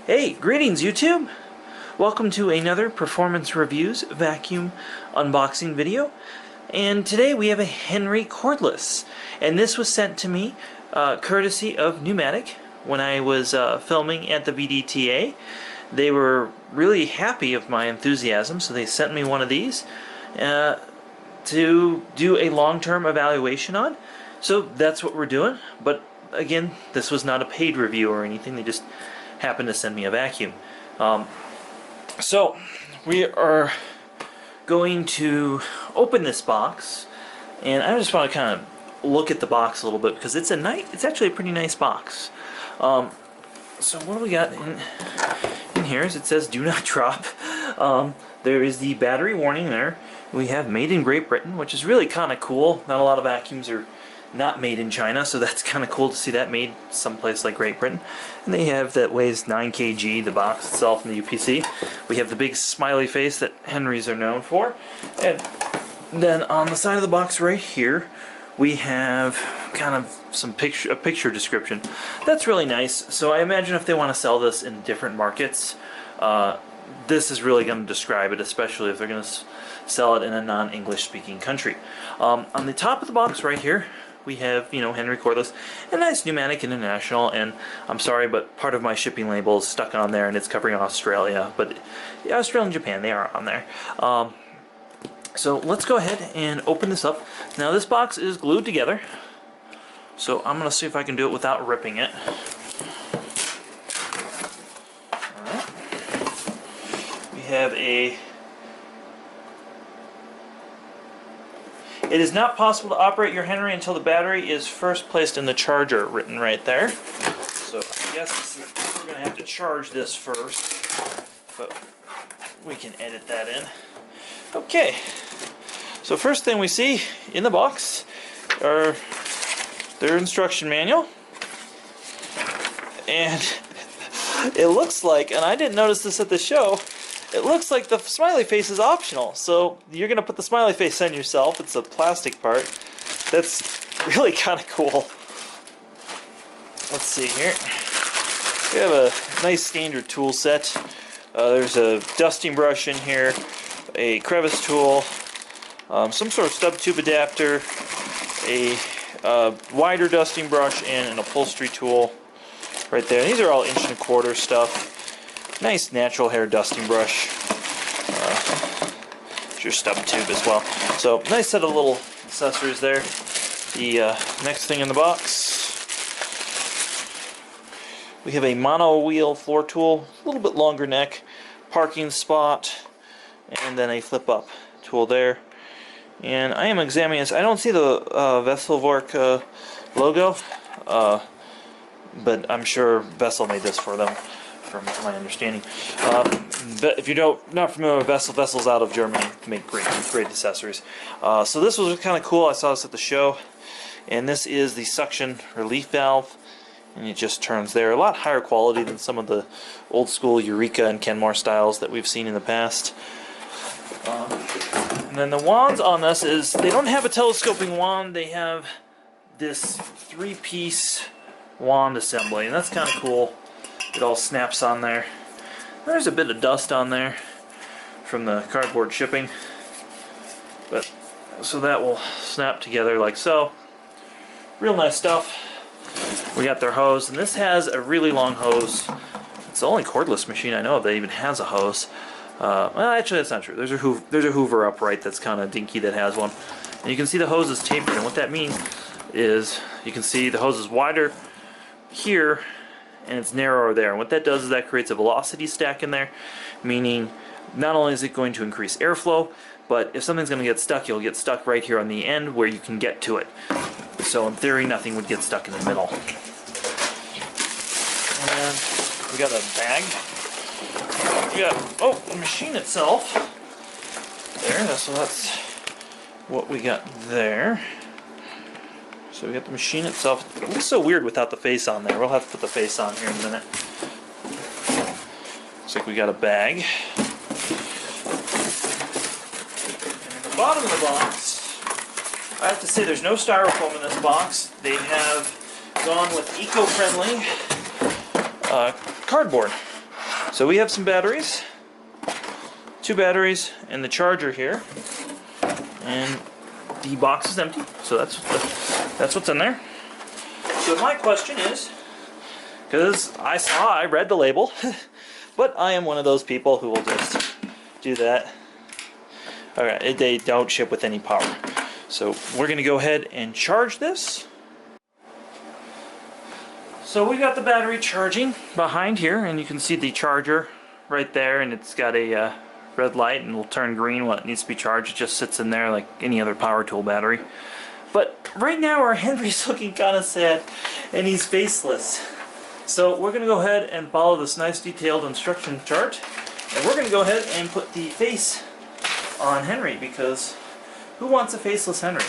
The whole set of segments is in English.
Hey, greetings YouTube! Welcome to another Performance Reviews vacuum unboxing video. And today we have a Henry Cordless. And this was sent to me courtesy of Pneumatic when I was filming at the VDTA. They were really happy of my enthusiasm, so they sent me one of these to do a long-term evaluation on. So that's what we're doing. But again, this was not a paid review or anything. They just happened to send me a vacuum. So we are going to open this box, and I just want to kind of look at the box a little bit because it's actually a pretty nice box. So what do we got in here? Is it says "Do not drop." There is the battery warning there. We have "Made in Great Britain," which is really kind of cool. Not a lot of vacuums are not made in China, so that's kind of cool to see that made someplace like Great Britain. And they have that weighs 9 kg, the box itself, and the UPC. We have the big smiley face that Henrys are known for. And then on the side of the box right here, we have kind of a picture description. That's really nice. So I imagine if they want to sell this in different markets, this is really going to describe it, especially if they're going to sell it in a non-English speaking country. On the top of the box right here, we have, Henry Cordless, a nice Pneumatic International, and I'm sorry, but part of my shipping label is stuck on there, and it's covering Australia, but Australia and Japan, they are on there. So let's go ahead and open this up. Now this box is glued together, so I'm going to see if I can do it without ripping it. Alright. We have a "It is not possible to operate your Henry until the battery is first placed in the charger," written right there. So I guess we're going to have to charge this first, but we can edit that in. Okay, so first thing we see in the box are their instruction manual. And it looks like, and I didn't notice this at the show, it looks like the smiley face is optional, so you're going to put the smiley face on yourself. It's a plastic part. That's really kind of cool. Let's see here. We have a nice standard tool set. There's a dusting brush in here, a crevice tool, some sort of stub tube adapter, a wider dusting brush, and an upholstery tool right there. These are all 1¼ inch stuff. Nice natural hair dusting brush. It's your stub tube as well. So nice set of little accessories there. The next thing in the box, we have a mono wheel floor tool, a little bit longer neck, parking spot, and then a flip up tool there. And I am examining this. I don't see the Vesselvork logo, but I'm sure Vessel made this for them, from my understanding. If you're not familiar with Vessel, Vessel's out of Germany, make great accessories. So this was kind of cool. I saw this at the show, and this is the suction relief valve, and it just turns there. A lot higher quality than some of the old school Eureka and Kenmore styles that we've seen in the past. And then the wands on this is, they don't have a telescoping wand, they have this 3-piece wand assembly, and that's kind of cool. It all snaps on there. There's a bit of dust on there from the cardboard shipping, but so that will snap together like so. Real nice stuff. We got their hose, and this has a really long hose. It's the only cordless machine I know of that even has a hose. Well, actually that's not true. There's a Hoover upright that's kind of dinky that has one, and you can see the hose is tapered, and what that means is you can see the hose is wider here and it's narrower there. And what that does is that creates a velocity stack in there, meaning not only is it going to increase airflow, but if something's going to get stuck, you'll get stuck right here on the end where you can get to it. So in theory, nothing would get stuck in the middle. And we got a bag. We got, the machine itself. There, so that's what we got there. So we got the machine itself. It looks so weird without the face on there. We'll have to put the face on here in a minute. Looks like we got a bag. And at the bottom of the box, I have to say there's no styrofoam in this box. They have gone with eco-friendly cardboard. So we have some batteries, 2 batteries, and the charger here, and the box is empty. So that's what's in there. So my question is, because I read the label, but I am one of those people who will just do that. Alright, they don't ship with any power. So we're going to go ahead and charge this. So we got the battery charging behind here, and you can see the charger right there, and it's got a red light and will turn green when it needs to be charged. It just sits in there like any other power tool battery. But right now our Henry's looking kind of sad, and he's faceless. So we're going to go ahead and follow this nice detailed instruction chart, and we're going to go ahead and put the face on Henry, because who wants a faceless Henry?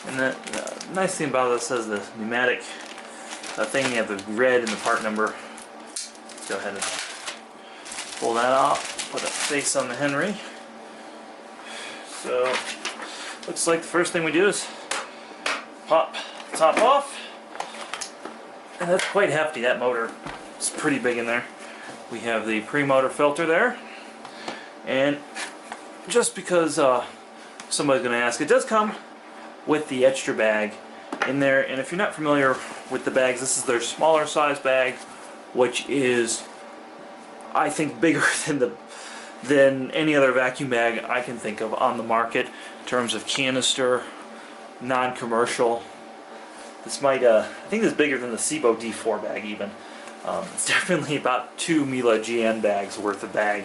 And the nice thing about this is the pneumatic thing, you have the red and the part number. Let's go ahead and pull that off, put a face on the Henry. So looks like the first thing we do is pop the top off, and that's quite hefty. That motor is pretty big in there. We have the pre-motor filter there, and just because somebody's going to ask, it does come with the extra bag in there. And if you're not familiar with the bags, this is their smaller size bag, which is, I think, bigger than any other vacuum bag I can think of on the market in terms of canister, non-commercial. This might, I think this is bigger than the SIBO D4 bag even. It's definitely about 2 Miele GN bags worth of bag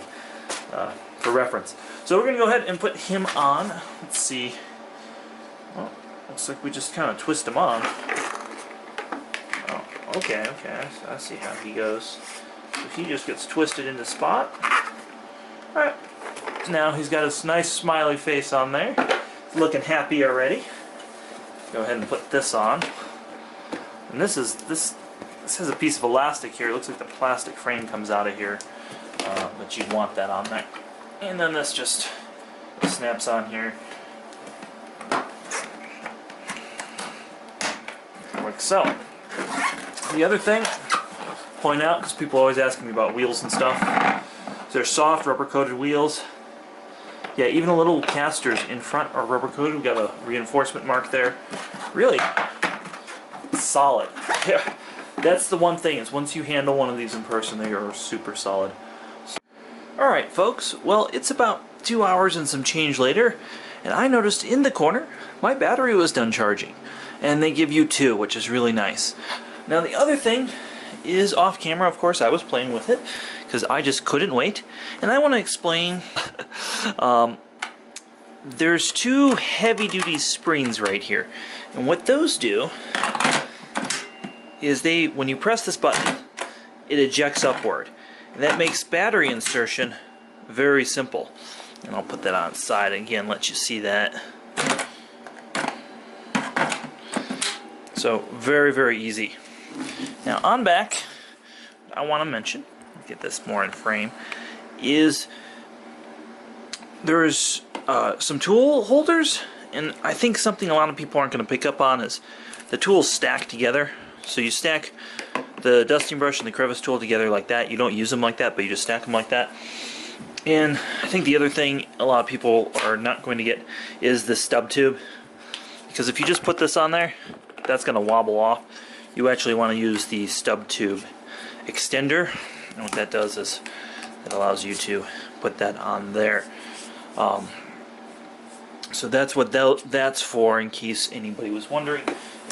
for reference. So we're going to go ahead and put him on. Let's see. Well, looks like we just kind of twist him on. Oh, okay. I see how he goes. So he just gets twisted into spot. Alright. Now he's got his nice smiley face on there. He's looking happy already. Go ahead and put this on. And this has a piece of elastic here. It looks like the plastic frame comes out of here. But you'd want that on there. And then this just snaps on here. Like so. The other thing, point out, because people always ask me about wheels and stuff. They're soft, rubber-coated wheels. Yeah, even the little casters in front are rubber-coated. We've got a reinforcement mark there. Really solid. Yeah, that's the one thing, is once you handle one of these in person, they are super solid. Alright folks, well, it's about 2 hours and some change later, and I noticed in the corner my battery was done charging. And they give you 2, which is really nice. Now the other thing is, off camera, of course, I was playing with it because I just couldn't wait. And I want to explain, there's 2 heavy-duty springs right here. And what those do is when you press this button, it ejects upward. And that makes battery insertion very simple. And I'll put that on its side again, let you see that. So very, very easy. Now on back, I want to mention, get this more in frame, is there's some tool holders, and I think something a lot of people aren't going to pick up on is the tools stack together. So you stack the dusting brush and the crevice tool together like that. You don't use them like that, but you just stack them like that. And I think the other thing a lot of people are not going to get is the stub tube, because if you just put this on there, that's going to wobble off. You actually want to use the stub tube extender, and what that does is it allows you to put that on there. So that's what that's for, in case anybody was wondering.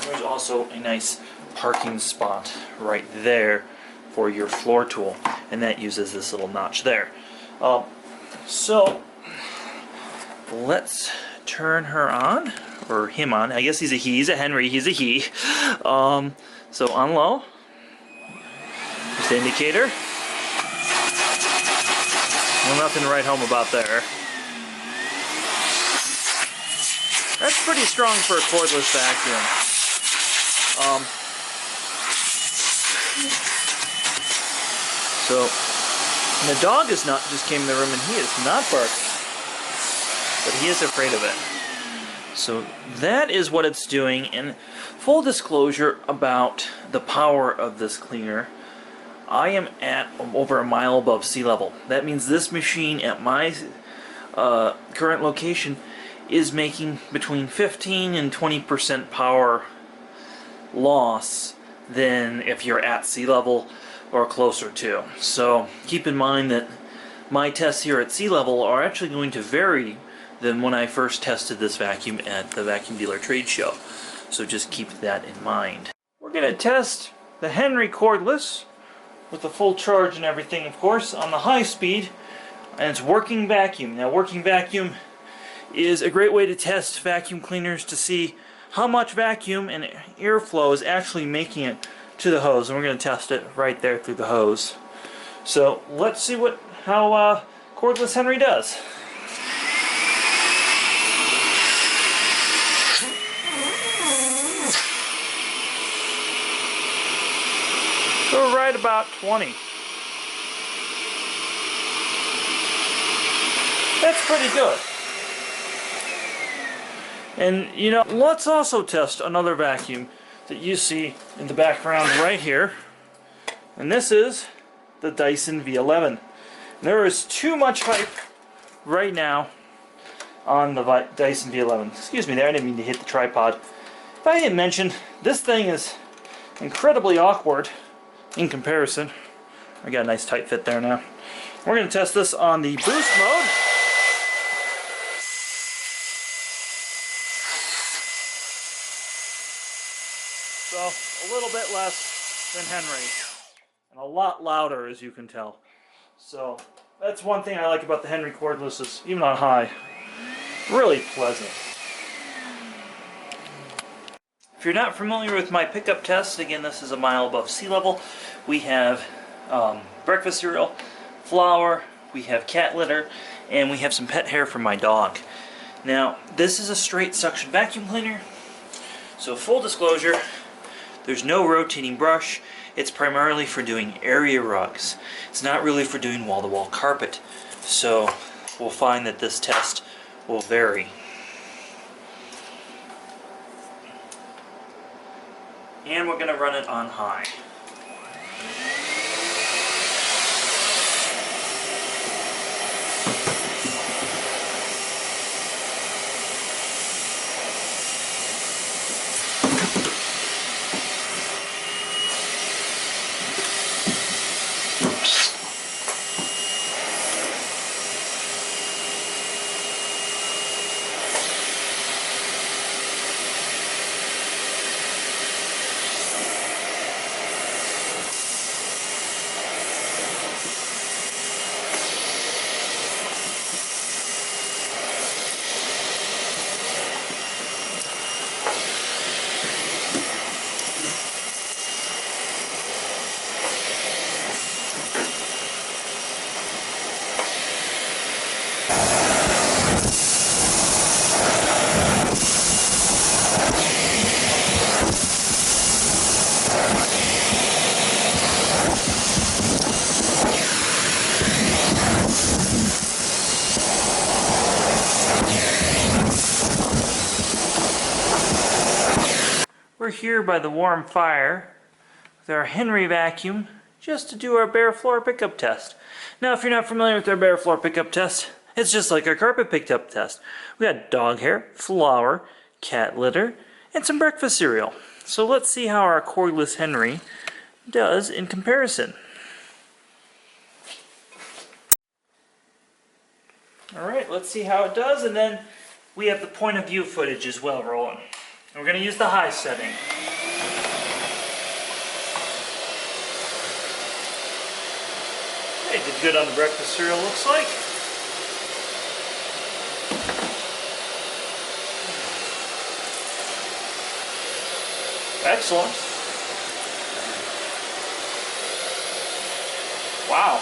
There's also a nice parking spot right there for your floor tool, and that uses this little notch there. So let's turn her on, or him on. I guess he's a he. He's a Henry. He's a he. So on low. Just the indicator. Well, nothing to write home about there. That's pretty strong for a cordless vacuum. So, and the dog is not just came in the room, and he is not barking, but he is afraid of it. So that is what it's doing. And full disclosure about the power of this cleaner, I am at over a mile above sea level. That means this machine at my current location is making between 15 and 20% power loss than if you're at sea level or closer to. So keep in mind that my tests here at sea level are actually going to vary than when I first tested this vacuum at the Vacuum Dealer Trade Show. So just keep that in mind. We're going to test the Henry Cordless with the full charge and everything, of course, on the high speed, and it's working vacuum. Now, working vacuum is a great way to test vacuum cleaners to see how much vacuum and airflow is actually making it to the hose, and we're going to test it right there through the hose. So let's see how Cordless Henry does. So right about 20. That's pretty good. And you know, let's also test another vacuum that you see in the background right here. And this is the Dyson V11. There is too much hype right now on the Dyson V11. Excuse me there, I didn't mean to hit the tripod. If I didn't mention, this thing is incredibly awkward in comparison. I got a nice tight fit there now. We're going to test this on the boost mode. So a little bit less than Henry and a lot louder, as you can tell. So that's one thing I like about the Henry Cordless, is even on high, really pleasant. If you're not familiar with my pickup test, again, this is a mile above sea level. We have breakfast cereal, flour, we have cat litter, and we have some pet hair from my dog. Now, this is a straight suction vacuum cleaner, so full disclosure, there's no rotating brush. It's primarily for doing area rugs. It's not really for doing wall-to-wall carpet. So we'll find that this test will vary. And we're going to run it on high. We're here by the warm fire with our Henry vacuum just to do our bare floor pickup test. Now, if you're not familiar with our bare floor pickup test, it's just like our carpet pickup test. We got dog hair, flour, cat litter, and some breakfast cereal. So let's see how our Cordless Henry does in comparison. Alright, let's see how it does, and then we have the point of view footage as well rolling. And we're going to use the high setting. Okay, did good on the breakfast cereal, looks like. Excellent. Wow.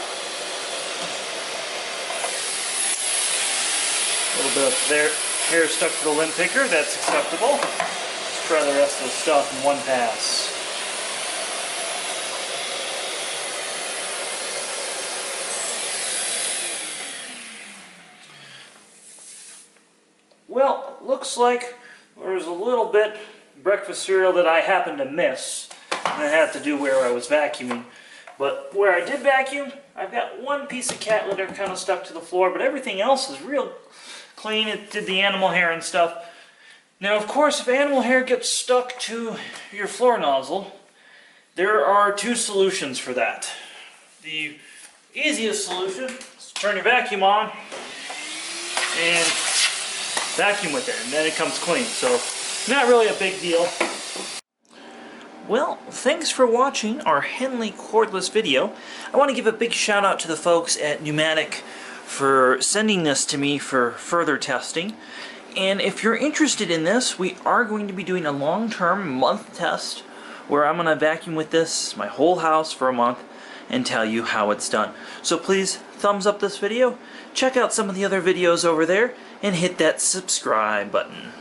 A little bit of their hair stuck to the lint picker, that's acceptable. Let's try the rest of the stuff in one pass. Well, looks like there's a little bit breakfast cereal that I happened to miss. And it had to do where I was vacuuming. But where I did vacuum, I've got one piece of cat litter kind of stuck to the floor, but everything else is real clean. It did the animal hair and stuff. Now, of course, if animal hair gets stuck to your floor nozzle, there are two solutions for that. The easiest solution is to turn your vacuum on and vacuum with it, and then it comes clean. So, not really a big deal. Well, thanks for watching our Henley cordless video. I want to give a big shout out to the folks at Pneumatic for sending this to me for further testing. And if you're interested in this, we are going to be doing a long-term month test where I'm going to vacuum with this, my whole house for a month, and tell you how it's done. So please thumbs up this video, check out some of the other videos over there, and hit that subscribe button.